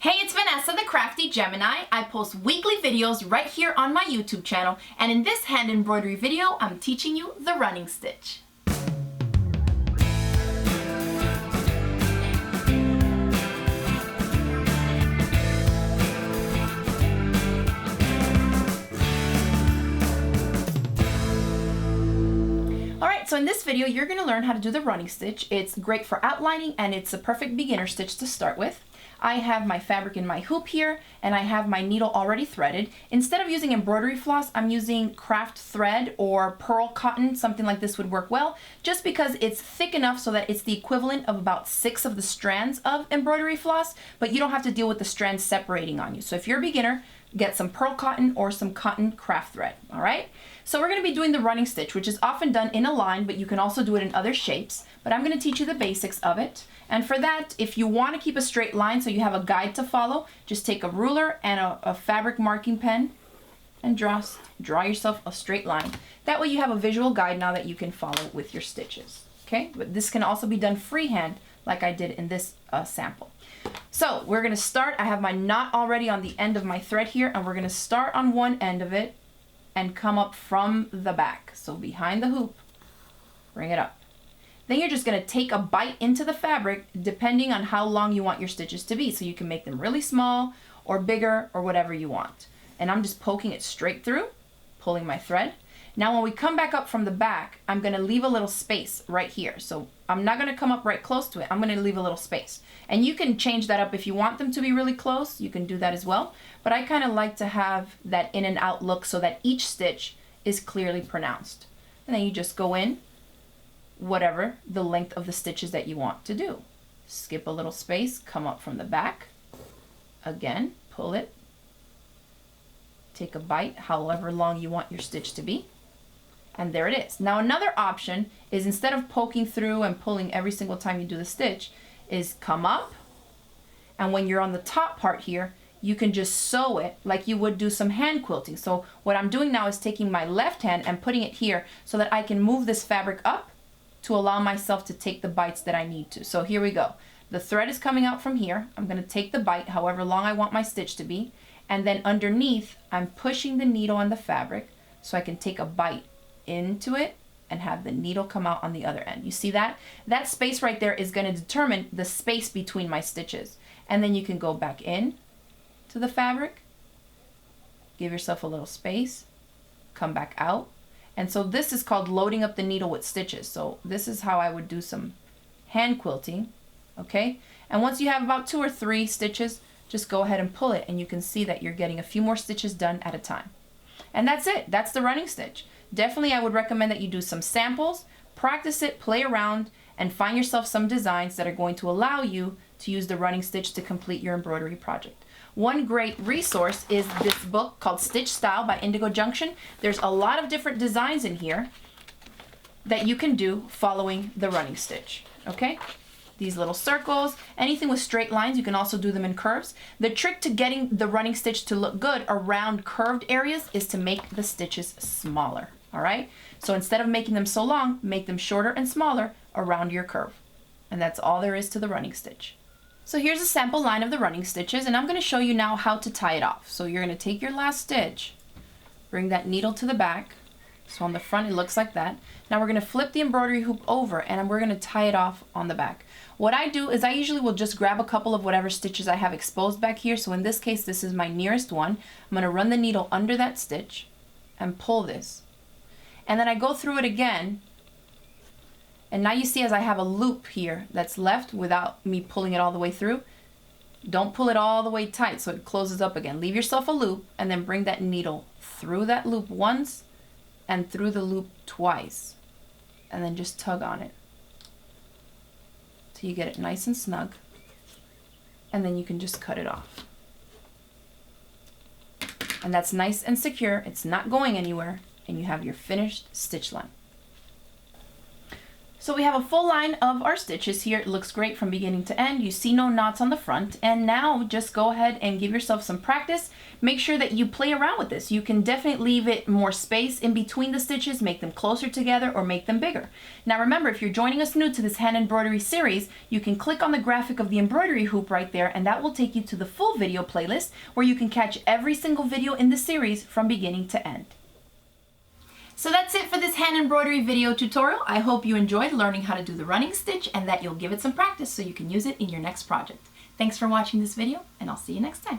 Hey, it's Vanessa the Crafty Gemini. I post weekly videos right here on my YouTube channel, and in this hand embroidery video, I'm teaching you the running stitch. Alright, so in this video, you're going to learn how to do the running stitch. It's great for outlining, and it's a perfect beginner stitch to start with. I have my fabric in my hoop here, and I have my needle already threaded. Instead of using embroidery floss, I'm using craft thread or pearl cotton. Something like this would work well, just because it's thick enough so that it's the equivalent of about 6 of the strands of embroidery floss, but you don't have to deal with the strands separating on you. So if you're a beginner, get some pearl cotton or some cotton craft thread, all right? So we're going to be doing the running stitch, which is often done in a line, but you can also do it in other shapes. But I'm going to teach you the basics of it. And for that, if you want to keep a straight line so you have a guide to follow, just take a ruler and a fabric marking pen and draw yourself a straight line. That way you have a visual guide now that you can follow with your stitches. Okay, but this can also be done freehand like I did in this sample. So we're going to start. I have my knot already on the end of my thread here, and we're going to start on one end of it and come up from the back. So behind the hoop, bring it up. Then you're just going to take a bite into the fabric depending on how long you want your stitches to be. So you can make them really small or bigger or whatever you want. And I'm just poking it straight through, pulling my thread. Now when we come back up from the back, I'm going to leave a little space right here. So I'm not going to come up right close to it. I'm going to leave a little space. And you can change that up if you want them to be really close. You can do that as well. But I kind of like to have that in and out look so that each stitch is clearly pronounced. And then you just go in whatever the length of the stitches that you want to do. Skip a little space, come up from the back. Again, pull it. Take a bite, however long you want your stitch to be. And there it is. Now another option is, instead of poking through and pulling every single time you do the stitch, is come up, and when you're on the top part here, you can just sew it like you would do some hand quilting. So what I'm doing now is taking my left hand and putting it here so that I can move this fabric up to allow myself to take the bites that I need to. So here we go. The thread is coming out from here. I'm going to take the bite however long I want my stitch to be, and then underneath I'm pushing the needle on the fabric so I can take a bite into it and have the needle come out on the other end. You see that? That space right there is going to determine the space between my stitches. And then you can go back in to the fabric, give yourself a little space, come back out. And so this is called loading up the needle with stitches. So this is how I would do some hand quilting, okay? And once you have about 2 or 3 stitches, just go ahead and pull it, and you can see that you're getting a few more stitches done at a time. And that's it. That's the running stitch. Definitely I would recommend that you do some samples, practice it, play around, and find yourself some designs that are going to allow you to use the running stitch to complete your embroidery project. One great resource is this book called Stitch Style by Indigo Junction. There's a lot of different designs in here that you can do following the running stitch, okay? These little circles, anything with straight lines, you can also do them in curves. The trick to getting the running stitch to look good around curved areas is to make the stitches smaller, all right? So instead of making them so long, make them shorter and smaller around your curve. And that's all there is to the running stitch. So here's a sample line of the running stitches, and I'm going to show you now how to tie it off. So you're going to take your last stitch, bring that needle to the back. So on the front it looks like that. Now we're going to flip the embroidery hoop over, and we're going to tie it off on the back. What I do is I usually will just grab a couple of whatever stitches I have exposed back here. So in this case, this is my nearest one. I'm going to run the needle under that stitch and pull this. And then I go through it again. And now you see as I have a loop here that's left without me pulling it all the way through. Don't pull it all the way tight so it closes up again. Leave yourself a loop and then bring that needle through that loop once and through the loop twice. And then just tug on it till you get it nice and snug. And then you can just cut it off. And that's nice and secure. It's not going anywhere. And you have your finished stitch line. So we have a full line of our stitches here. It looks great from beginning to end. You see no knots on the front. And now just go ahead and give yourself some practice. Make sure that you play around with this. You can definitely leave it more space in between the stitches, make them closer together or make them bigger. Now remember, if you're joining us new to this hand embroidery series, you can click on the graphic of the embroidery hoop right there, and that will take you to the full video playlist where you can catch every single video in the series from beginning to end. So that's it for this hand embroidery video tutorial. I hope you enjoyed learning how to do the running stitch and that you'll give it some practice so you can use it in your next project. Thanks for watching this video, and I'll see you next time.